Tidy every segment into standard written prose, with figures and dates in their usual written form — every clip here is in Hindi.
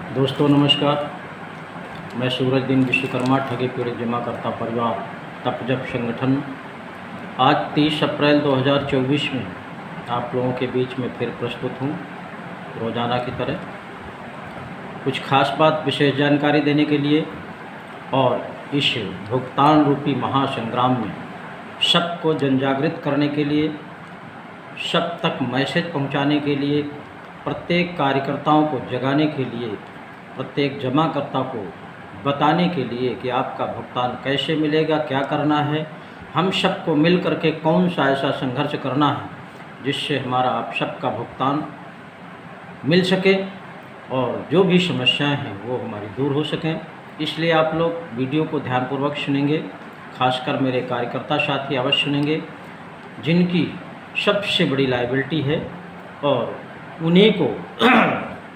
दोस्तों नमस्कार। मैं सूरज दिन विश्वकर्मा ठगी पीड़ित जमाकर्ता परिवार तपजप संगठन आज 30 अप्रैल 2024 में आप लोगों के बीच में फिर प्रस्तुत हूँ। रोज़ाना की तरह कुछ खास बात विशेष जानकारी देने के लिए और इस भुगतान रूपी महासंग्राम में सबको जनजागृत करने के लिए, सब तक मैसेज पहुंचाने के लिए, प्रत्येक कार्यकर्ताओं को जगाने के लिए, प्रत्येक जमाकर्ता को बताने के लिए कि आपका भुगतान कैसे मिलेगा, क्या करना है, हम सबको मिल कर के कौन सा ऐसा संघर्ष करना है जिससे हमारा आप सबका भुगतान मिल सके और जो भी समस्याएं हैं वो हमारी दूर हो सकें। इसलिए आप लोग वीडियो को ध्यानपूर्वक सुनेंगे, खासकर मेरे कार्यकर्ता साथी अवश्य सुनेंगे जिनकी सबसे बड़ी लायबिलिटी है और उन्हीं को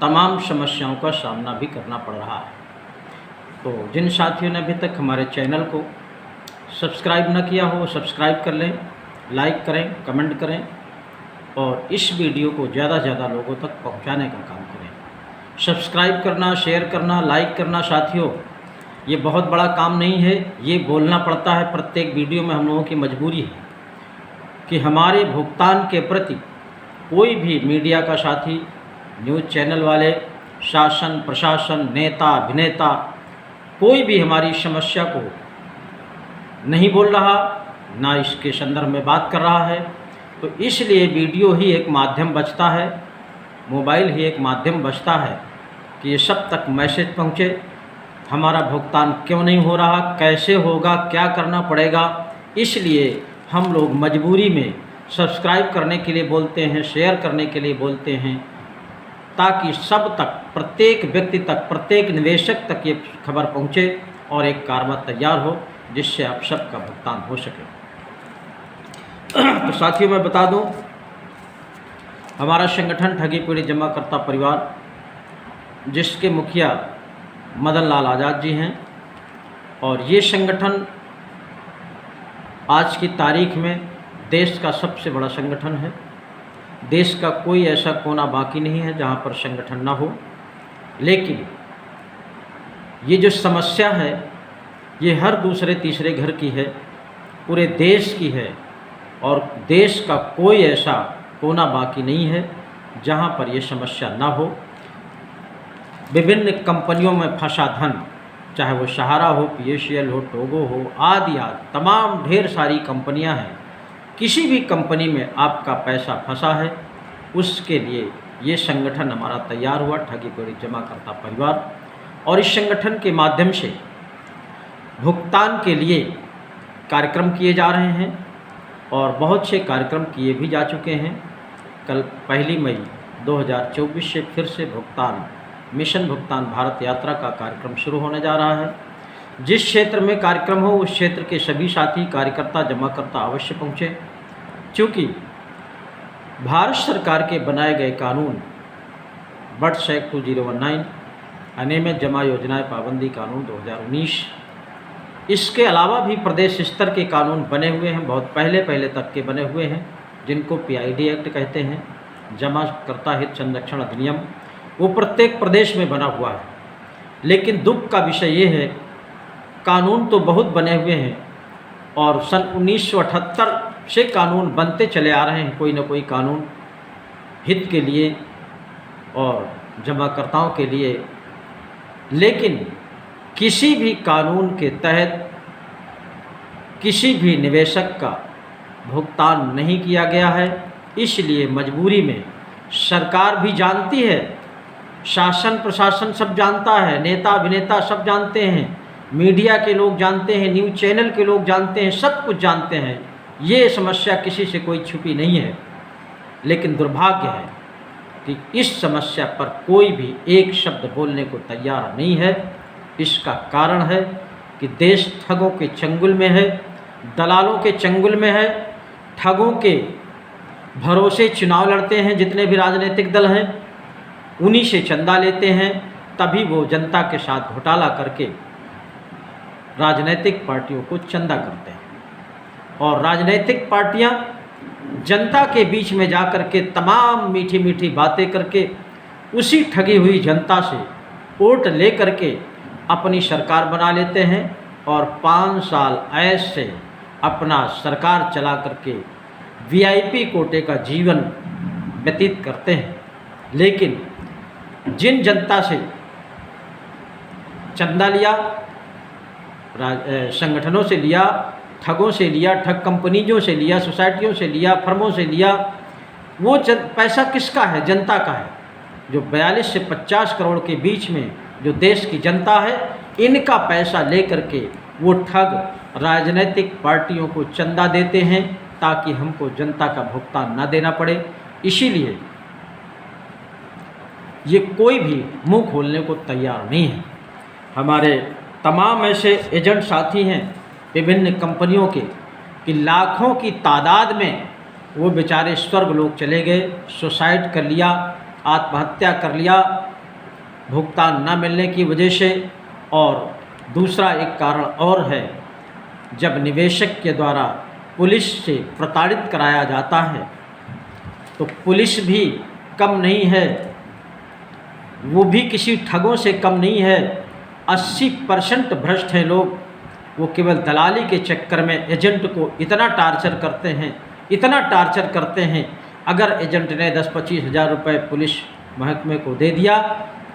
तमाम समस्याओं का सामना भी करना पड़ रहा है। तो जिन साथियों ने अभी तक हमारे चैनल को सब्सक्राइब न किया हो, सब्सक्राइब कर लें, लाइक करें, कमेंट करें और इस वीडियो को ज़्यादा से ज़्यादा लोगों तक पहुंचाने का काम करें। सब्सक्राइब करना, शेयर करना, लाइक करना साथियों, ये बहुत बड़ा काम नहीं है। ये बोलना पड़ता है प्रत्येक वीडियो में, हम लोगों की मजबूरी है कि हमारे भुगतान के प्रति कोई भी मीडिया का साथी, न्यूज़ चैनल वाले, शासन प्रशासन, नेता अभिनेता कोई भी हमारी समस्या को नहीं बोल रहा, ना इसके संदर्भ में बात कर रहा है। तो इसलिए वीडियो ही एक माध्यम बचता है, मोबाइल ही एक माध्यम बचता है कि ये सब तक मैसेज पहुँचे, हमारा भुगतान क्यों नहीं हो रहा, कैसे होगा, क्या करना पड़ेगा। इसलिए हम लोग मजबूरी में सब्सक्राइब करने के लिए बोलते हैं, शेयर करने के लिए बोलते हैं, ताकि सब तक, प्रत्येक व्यक्ति तक, प्रत्येक निवेशक तक ये खबर पहुँचे और एक कारवा तैयार हो जिससे आप सबका भुगतान हो सके। तो साथियों मैं बता दूं, हमारा संगठन ठगी पीड़ित जमाकर्ता परिवार, जिसके मुखिया मदन लाल आज़ाद जी हैं, और ये संगठन आज की तारीख में देश का सबसे बड़ा संगठन है। देश का कोई ऐसा कोना बाकी नहीं है जहाँ पर संगठन ना हो। लेकिन ये जो समस्या है ये हर दूसरे तीसरे घर की है, पूरे देश की है और देश का कोई ऐसा कोना बाकी नहीं है जहाँ पर ये समस्या ना हो। विभिन्न कंपनियों में फंसा धन, चाहे वो सहारा हो, PACL हो, टोगो हो, आदि आदि तमाम ढेर सारी कंपनियां हैं। किसी भी कंपनी में आपका पैसा फंसा है, उसके लिए ये संगठन हमारा तैयार हुआ, ठगी पीड़ित जमाकर्ता परिवार। और इस संगठन के माध्यम से भुगतान के लिए कार्यक्रम किए जा रहे हैं और बहुत से कार्यक्रम किए भी जा चुके हैं। कल 1 मई 2024 से फिर से भुगतान, मिशन भुगतान भारत यात्रा का कार्यक्रम शुरू होने जा रहा है। जिस क्षेत्र में कार्यक्रम हो उस क्षेत्र के सभी साथी, कार्यकर्ता, जमाकर्ता अवश्य पहुँचे, क्योंकि भारत सरकार के बनाए गए कानून बट्स एक्ट 2019, अनियमित जमा योजनाएं पाबंदी कानून 2019, इसके अलावा भी प्रदेश स्तर के कानून बने हुए हैं, बहुत पहले तक के बने हुए हैं, जिनको PID एक्ट कहते हैं, जमाकर्ता हित संरक्षण अधिनियम, वो प्रत्येक प्रदेश में बना हुआ है। लेकिन दुख का विषय ये है, कानून तो बहुत बने हुए हैं और सन 1978 से कानून बनते चले आ रहे हैं, कोई ना कोई कानून हित के लिए और जमाकर्ताओं के लिए, लेकिन किसी भी कानून के तहत किसी भी निवेशक का भुगतान नहीं किया गया है। इसलिए मजबूरी में सरकार भी जानती है, शासन प्रशासन सब जानता है, नेता अभिनेता सब जानते हैं, मीडिया के लोग जानते हैं, न्यूज़ चैनल के लोग जानते हैं, सब कुछ जानते हैं। ये समस्या किसी से कोई छुपी नहीं है। लेकिन दुर्भाग्य है कि इस समस्या पर कोई भी एक शब्द बोलने को तैयार नहीं है। इसका कारण है कि देश ठगों के चंगुल में है, दलालों के चंगुल में है, ठगों के भरोसे चुनाव लड़ते हैं जितने भी राजनीतिक दल हैं, उन्हीं से चंदा लेते हैं, तभी वो जनता के साथ घोटाला करके राजनीतिक पार्टियों को चंदा करते हैं और राजनीतिक पार्टियां जनता के बीच में जाकर के तमाम मीठी मीठी बातें करके उसी ठगी हुई जनता से वोट ले करके अपनी सरकार बना लेते हैं और 5 साल ऐसे अपना सरकार चला करके वीआईपी कोटे का जीवन व्यतीत करते हैं। लेकिन जिन जनता से चंदा लिया, संगठनों से लिया, ठगों से लिया, ठग कंपनियों से लिया, सोसाइटियों से लिया, फर्मों से लिया, वो पैसा किसका है? जनता का है। जो 42 से 50 करोड़ के बीच में जो देश की जनता है, इनका पैसा ले करके वो ठग राजनीतिक पार्टियों को चंदा देते हैं ताकि हमको जनता का भुगतान ना देना पड़े। इसीलिए ये कोई भी मुंह खोलने को तैयार नहीं है। हमारे तमाम ऐसे एजेंट साथी हैं विभिन्न कंपनियों के कि लाखों की तादाद में वो बेचारे स्वर्ग लोग चले गए, सुसाइड कर लिया, आत्महत्या कर लिया भुगतान न मिलने की वजह से। और दूसरा एक कारण और है, जब निवेशक के द्वारा पुलिस से प्रताड़ित कराया जाता है तो पुलिस भी कम नहीं है, वो भी किसी ठगों से कम नहीं है। 80% भ्रष्ट हैं लोग। वो केवल दलाली के चक्कर में एजेंट को इतना टार्चर करते हैं, इतना टार्चर करते हैं। अगर एजेंट ने 10-25 हज़ार रुपये पुलिस महकमे को दे दिया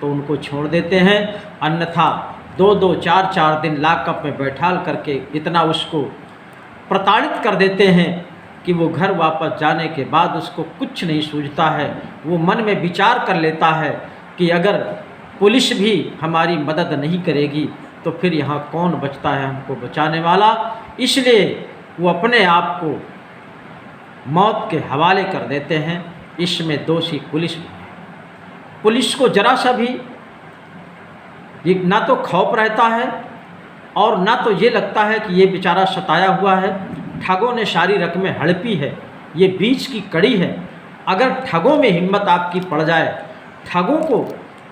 तो उनको छोड़ देते हैं, अन्यथा 2-2, 4-4 दिन लॉकअप में बैठाल करके इतना उसको प्रताड़ित कर देते हैं कि वो घर वापस जाने के बाद उसको कुछ नहीं सूझता है। वो मन में विचार कर लेता है कि अगर पुलिस भी हमारी मदद नहीं करेगी तो फिर यहाँ कौन बचता है हमको बचाने वाला। इसलिए वो अपने आप को मौत के हवाले कर देते हैं। इसमें दोषी पुलिस भी है। पुलिस को जरा सा भी ये ना तो खौफ रहता है और ना तो ये लगता है कि ये बेचारा सताया हुआ है। ठगों ने सारी रकमें हड़पी है, ये बीच की कड़ी है। अगर ठगों में हिम्मत आपकी पड़ जाए, ठगों को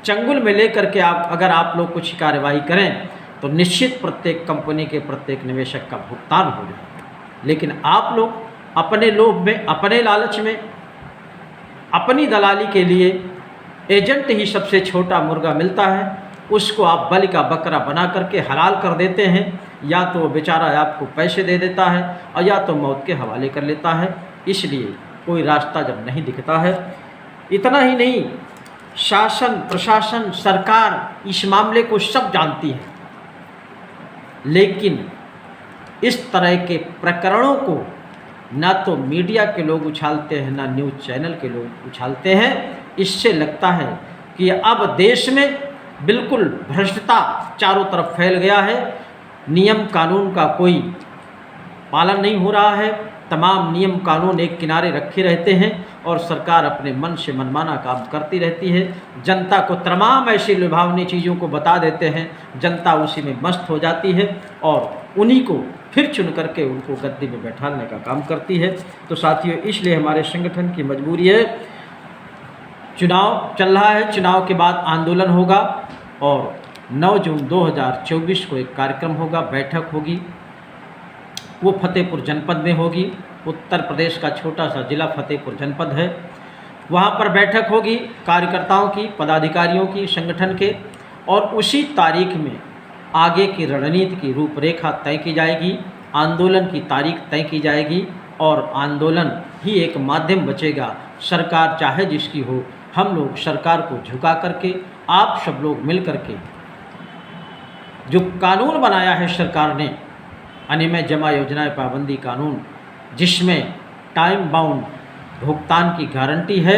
चंगुल में लेकर के अगर आप लोग कुछ कार्रवाई करें तो निश्चित प्रत्येक कंपनी के प्रत्येक निवेशक का भुगतान हो जाए। लेकिन आप लोग अपने लोभ में, अपने लालच में, अपनी दलाली के लिए एजेंट ही सबसे छोटा मुर्गा मिलता है, उसको आप बलि का बकरा बना करके हलाल कर देते हैं। या तो वो बेचारा आपको पैसे दे देता है और या तो मौत के हवाले कर लेता है। इसलिए कोई रास्ता जब नहीं दिखता है, इतना ही नहीं, शासन, प्रशासन, सरकार इस मामले को सब जानती है, लेकिन इस तरह के प्रकरणों को ना तो मीडिया के लोग उछालते हैं, ना न्यूज़ चैनल के लोग उछालते हैं। इससे लगता है कि अब देश में बिल्कुल भ्रष्टता चारों तरफ फैल गया है, नियम कानून का कोई पालन नहीं हो रहा है, तमाम नियम कानून एक किनारे रखे रहते हैं और सरकार अपने मन से मनमाना काम करती रहती है। जनता को तमाम ऐसी लुभावनी चीज़ों को बता देते हैं, जनता उसी में मस्त हो जाती है और उन्हीं को फिर चुन करके उनको गद्दी में बैठाने का काम करती है। तो साथियों, इसलिए हमारे संगठन की मजबूरी है, चुनाव चल रहा है, चुनाव के बाद आंदोलन होगा और 9 जून 2024 को एक कार्यक्रम होगा, बैठक होगी, वो फतेहपुर जनपद में होगी। उत्तर प्रदेश का छोटा सा जिला फतेहपुर जनपद है। वहाँ पर बैठक होगी कार्यकर्ताओं की, पदाधिकारियों की, संगठन के, और उसी तारीख में आगे की रणनीति की रूपरेखा तय की जाएगी, आंदोलन की तारीख तय की जाएगी और आंदोलन ही एक माध्यम बचेगा। सरकार चाहे जिसकी हो, हम लोग सरकार को झुका करके, आप सब लोग मिल करके जो कानून बनाया है सरकार ने, अनियमित जमा योजनाएं पाबंदी कानून, जिसमें टाइम बाउंड भुगतान की गारंटी है,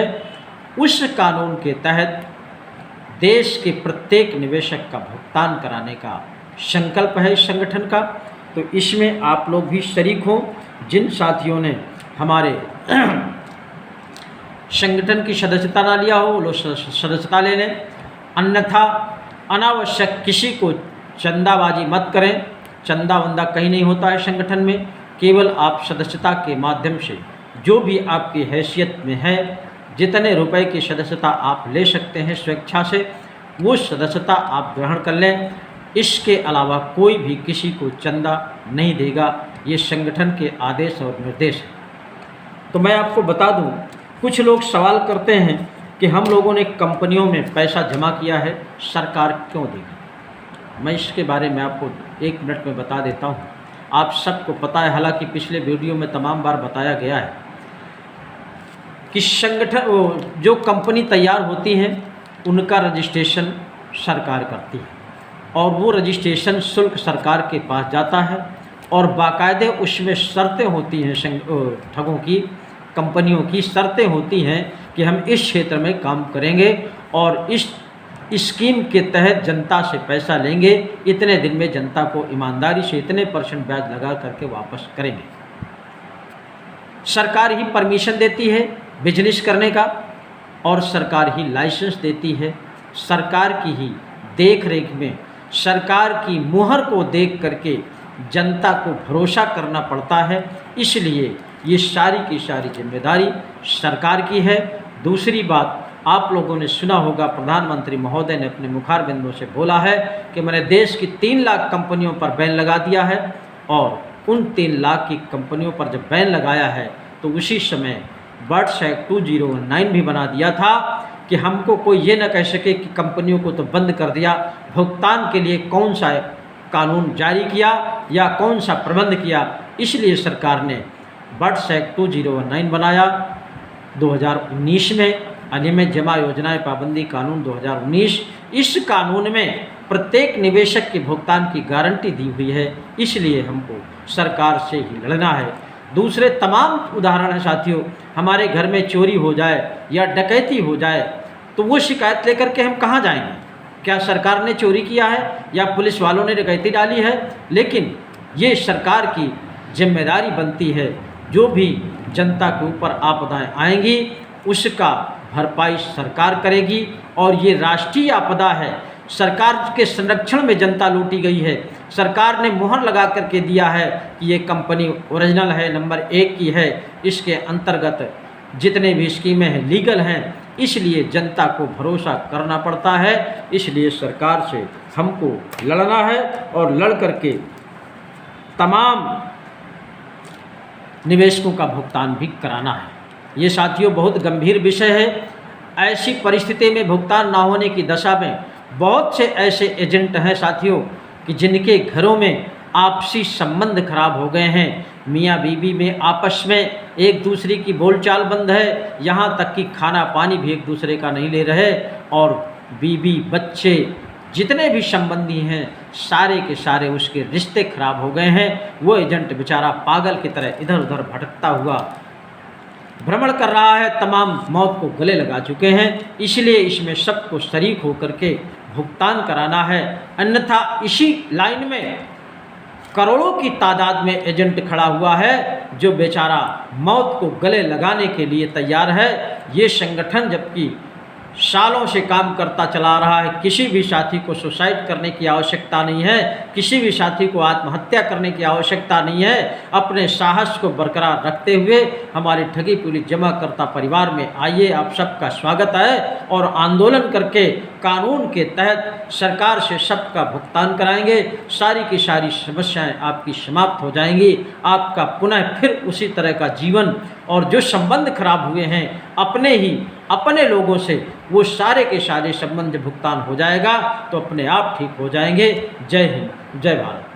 उस कानून के तहत देश के प्रत्येक निवेशक का भुगतान कराने का संकल्प है इस संगठन का। तो इसमें आप लोग भी शरीक हों। जिन साथियों ने हमारे संगठन की सदस्यता ना लिया हो, लोग सदस्यता ले लें, अन्यथा अनावश्यक किसी को चंदाबाजी मत करें। चंदा वंदा कहीं नहीं होता है संगठन में, केवल आप सदस्यता के माध्यम से जो भी आपकी हैसियत में है, जितने रुपए की सदस्यता आप ले सकते हैं स्वेच्छा से, वो सदस्यता आप ग्रहण कर लें। इसके अलावा कोई भी किसी को चंदा नहीं देगा, ये संगठन के आदेश और निर्देश है। तो मैं आपको बता दूं, कुछ लोग सवाल करते हैं कि हम लोगों ने कंपनियों में पैसा जमा किया है, सरकार क्यों देगी। मैं इसके बारे में आपको 1 मिनट में बता देता हूँ। आप सबको पता है, हालांकि पिछले वीडियो में तमाम बार बताया गया है कि संगठन जो कंपनी तैयार होती हैं उनका रजिस्ट्रेशन सरकार करती है और वो रजिस्ट्रेशन शुल्क सरकार के पास जाता है और बाकायदे उसमें शर्तें होती हैं, ठगों की कंपनियों की शर्तें होती हैं कि हम इस क्षेत्र में काम करेंगे और इस स्कीम के तहत जनता से पैसा लेंगे, इतने दिन में जनता को ईमानदारी से इतने % ब्याज लगा करके वापस करेंगे। सरकार ही परमिशन देती है बिजनेस करने का और सरकार ही लाइसेंस देती है। सरकार की ही देख रेख में सरकार की मुहर को देख करके जनता को भरोसा करना पड़ता है, इसलिए ये सारी की सारी जिम्मेदारी सरकार की है। दूसरी बात, आप लोगों ने सुना होगा प्रधानमंत्री महोदय ने अपने मुखारबिंदों से बोला है कि मैंने देश की 3 लाख कंपनियों पर बैन लगा दिया है और उन 3 लाख की कंपनियों पर जब बैन लगाया है तो उसी समय बर्ड्स एक्ट 2019 भी बना दिया था कि हमको कोई ये न कह सके कि कंपनियों को तो बंद कर दिया, भुगतान के लिए कौन सा कानून जारी किया या कौन सा प्रबंध किया। इसलिए सरकार ने बर्ड्स एक्ट 2019 बनाया 2019 में, अनियमित जमा योजनाएं पाबंदी कानून 2019। इस कानून में प्रत्येक निवेशक के भुगतान की गारंटी दी हुई है, इसलिए हमको सरकार से ही लड़ना है। दूसरे तमाम उदाहरण हैं साथियों, हमारे घर में चोरी हो जाए या डकैती हो जाए तो वो शिकायत लेकर के हम कहाँ जाएंगे? क्या सरकार ने चोरी किया है या पुलिस वालों ने डकैती डाली है? लेकिन ये सरकार की जिम्मेदारी बनती है, जो भी जनता के ऊपर आपदाएं आएंगी उसका भरपाई सरकार करेगी और ये राष्ट्रीय आपदा है। सरकार के संरक्षण में जनता लूटी गई है। सरकार ने मुहर लगा करके दिया है कि ये कंपनी ओरिजिनल है, नंबर 1 की है, इसके अंतर्गत जितने भी स्कीमें हैं लीगल हैं, इसलिए जनता को भरोसा करना पड़ता है। इसलिए सरकार से हमको लड़ना है और लड़ करके तमाम निवेशकों का भुगतान भी कराना है। ये साथियों बहुत गंभीर विषय है। ऐसी परिस्थिति में भुगतान ना होने की दशा में बहुत से ऐसे एजेंट हैं साथियों कि जिनके घरों में आपसी संबंध खराब हो गए हैं, मियाँ बीवी में आपस में एक दूसरे की बोलचाल बंद है, यहाँ तक कि खाना पानी भी एक दूसरे का नहीं ले रहे और बीवी बच्चे जितने भी संबंधी हैं सारे के सारे उसके रिश्ते खराब हो गए हैं। वो एजेंट बेचारा पागल की तरह इधर उधर भटकता हुआ भ्रमण कर रहा है, तमाम मौत को गले लगा चुके हैं। इसलिए इसमें सबको शरीक होकर के भुगतान कराना है, अन्यथा इसी लाइन में करोड़ों की तादाद में एजेंट खड़ा हुआ है जो बेचारा मौत को गले लगाने के लिए तैयार है। ये संगठन जबकि सालों से काम करता चला रहा है, किसी भी साथी को सुसाइड करने की आवश्यकता नहीं है, किसी भी साथी को आत्महत्या करने की आवश्यकता नहीं है। अपने साहस को बरकरार रखते हुए हमारे ठगी पुलिस जमाकर्ता परिवार में आइए, आप सबका स्वागत है और आंदोलन करके कानून के तहत सरकार से सबका भुगतान कराएंगे। सारी की सारी समस्याएं आपकी समाप्त हो जाएंगी, आपका पुनः फिर उसी तरह का जीवन और जो संबंध खराब हुए हैं अपने लोगों से, वो सारे के सारे संबंध भुगतान हो जाएगा तो अपने आप ठीक हो जाएंगे। जय हिंद, जय भारत।